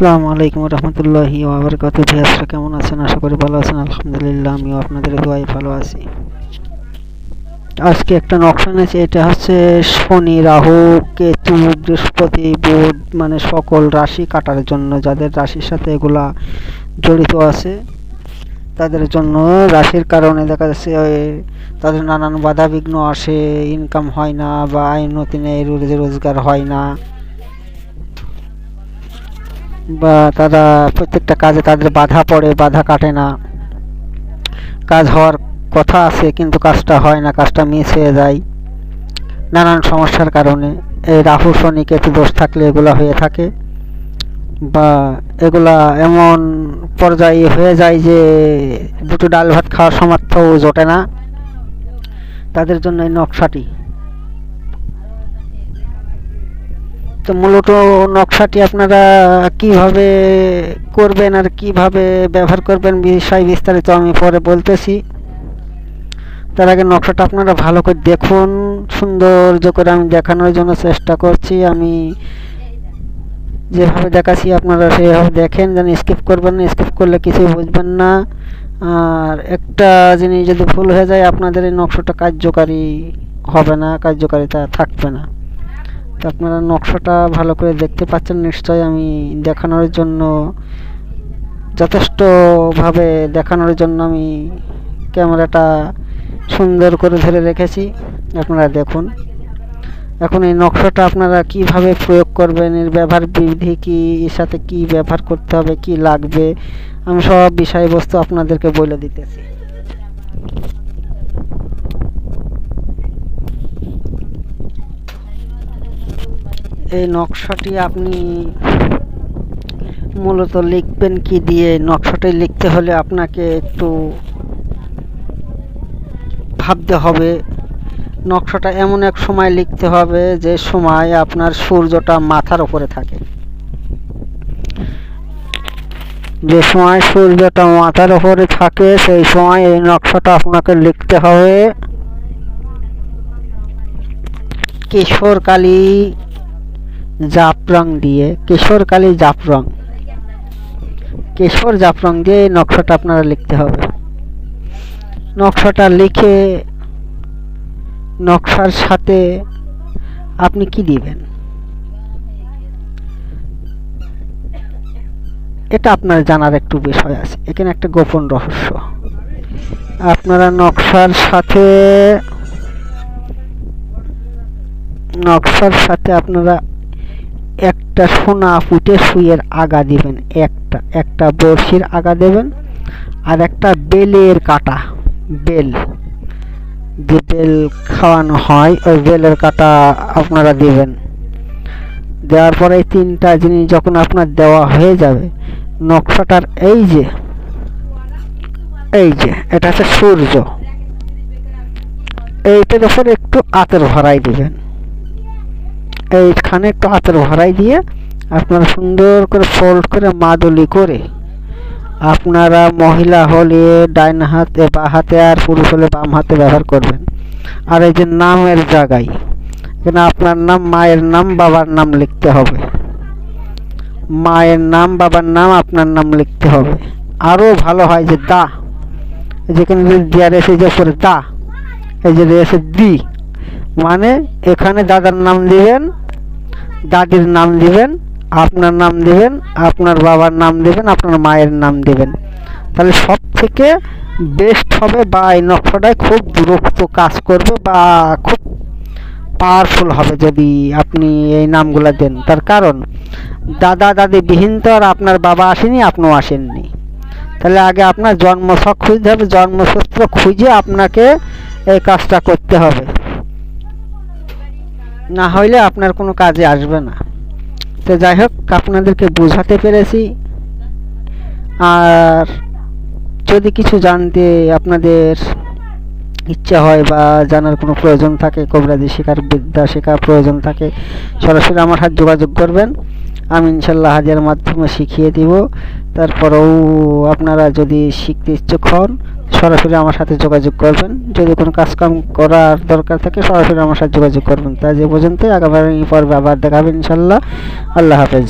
আসসালামু আলাইকুম রহমতুল্লাহি ওয়া বারাকাতুহু। ভিউয়ার্সরা কেমন আছেন? আশা করি ভালো আছেন। আলহামদুলিল্লাহ, আমিও আপনাদের দোয়ায় ভালো আছি। আজকে একটা নকশা নিয়েছি। এটা হচ্ছে শনি, রাহু, কেতু, বৃহস্পতি, বুধ, মানে সকল রাশি কাটার জন্য, যাদের রাশির সাথে এগুলা জড়িত আছে তাদের জন্য। রাশির কারণে দেখা যাচ্ছে তাদের নানান বাধা বিঘ্ন আসে, ইনকাম হয় না বা আয় উন্নতি নেই, রোজগার হয় না, বা তারা প্রত্যেকটা কাজে তাদের বাধা পড়ে, বাধা কাটে না। কাজ হওয়ার কথা আছে কিন্তু কাজটা হয় না, কাজটা মিস হয়ে যায় নানান সমস্যার কারণে। এই রাহু শনি কেতু দোষ থাকলে এগুলা হয়ে থাকে, বা এগুলা এমন পর্যায়ে হয়ে যায় যে দুটো ডাল ভাত খাওয়ার সামর্থ্যও জোটে না। তাদের জন্য এই নকশাটি। তো মূলত নকশাটি আপনারা কিভাবে করবেন আর কিভাবে ব্যবহার করবেন বিষয় বিস্তারিত আমি পরে বলতেছি। তার আগে নকশাটা আপনারা ভালো করে দেখুন, সৌন্দর্য করে আমি দেখানোর জন্য চেষ্টা করছি। আমি যেভাবে দেখাচ্ছি আপনারা সেভাবে দেখেন, যেন স্কিপ করবেন না। স্কিপ করলে কিছুই বুঝবেন না। আর একটা জিনিস যদি ভুল হয়ে যায়, আপনাদের এই নকশাটা কার্যকারী হবে না, কার্যকারিতা থাকবে না। তো আপনারা নকশাটা ভালো করে দেখতে পাচ্ছেন নিশ্চয়ই। আমি দেখানোর জন্য যথেষ্টভাবে দেখানোর জন্য আমি ক্যামেরাটা সুন্দর করে ধরে রেখেছি, আপনারা দেখুন। এখন এই নকশাটা আপনারা কিভাবে প্রয়োগ করবেন, এর ব্যবহার বিধি কি, এর সাথে কি ব্যবহার করতে হবে, কি লাগবে, আমি সব বিষয়বস্তু আপনাদেরকে বলে দিতেছি। এই নকশাটি আপনি মূলত লিখবেন কি দিয়ে? নকশাটি লিখতে হলে আপনাকে একটু ভাবতে হবে। নকশাটা এমন এক সময় লিখতে হবে যে সময় আপনার সূর্যটা মাথার উপরে থাকে। যে সময় সূর্যটা মাথার উপরে থাকে সেই সময় এই নকশাটা আপনাকে লিখতে হবে কেশর কালি জাফরান দিয়ে। কেশর কালি জাফরান, কেশর জাফরান দিয়ে এই নকশাটা আপনারা লিখতে হবে। নকশাটা লিখে নকশার সাথে আপনি কি দিবেন এটা আপনার জানার একটু বিষয় আছে। এখানে একটা গোপন রহস্য। আপনারা নকশার সাথে আপনারা একটা সোনা ফুটে সুইয়ের আগা দিবেন, একটা বড়শির আগা দেবেন, আর একটা বেলের কাটা, বেল যে বেল খাওয়ানো হয় ওই বেলের কাটা আপনারা দিবেন। দেওয়ার পরে এই তিনটা জিনিস যখন আপনার দেওয়া হয়ে যাবে, নকশাটার এই যে এটা হচ্ছে সূর্য, এইটার উপর একটু আতর ভরাই দিবেন। এইখানে একটু আতর ভরাই দিয়ে আপনারা সুন্দর করে ফোল্ড করে মাদুলি করে, আপনারা মহিলা হলে ডাইন হাতে বা হাতে, আর পুরুষ হলে বাম হাতে ব্যবহার করবেন। আর এই যে নামের জায়গায় এখানে আপনার নাম, মায়ের নাম, বাবার নাম লিখতে হবে। মায়ের নাম, বাবার নাম, আপনার নাম লিখতে হবে। আরও ভালো হয় যে দা, যেখানে দেওয়া রয়েছে যে উপরে দা, এই যে রয়েছে দি, মানে এখানে দাদার নাম দিবেন, দাদির নাম দিবেন, আপনার নাম দিবেন, আপনার বাবার নাম দিবেন, আপনার মায়ের নাম দিবেন। তাহলে সব থেকে বেস্ট হবে, বা এই নকশাটাই খুব দ্রুত কাজ করবে বা খুব পাওয়ারফুল হবে যদি আপনি এই নামগুলো দেন। তার কারণ দাদা দাদি বিহীন তো আর আপনার বাবা আসেনি, আপনিও আসেননি। তাহলে আগে আপনার জন্মছক খুঁজতে হবে, জন্মসূত্র খুঁজে আপনাকে এই কাজটা করতে হবে, না হইলে আপনার কোনো কাজে আসবে না। তো যাই হোক, আপনাদেরকে বোঝাতে পেরেছি। আর যদি কিছু জানতে আপনাদের ইচ্ছা হয় বা জানার কোনো প্রয়োজন থাকে, কবিরাজি শেখার বিদ্যা শেখার প্রয়োজন থাকে, সরাসরি আমার সাথে যোগাযোগ করবেন। আমি ইনশাল্লাহ হাজিরার মাধ্যমে শিখিয়ে দিব। তারপরেও আপনারা যদি শিখতে ইচ্ছুক হন, সরাসরি আমার সাথে যোগাযোগ করবেন। যদি কোনো কাজকাম করার দরকার থাকে সরাসরি আমার সাথে যোগাযোগ করবেন। তাই যে পর্যন্ত, আগামী পর্বে আবার দেখাবেন ইনশাল্লাহ। আল্লাহ হাফেজ।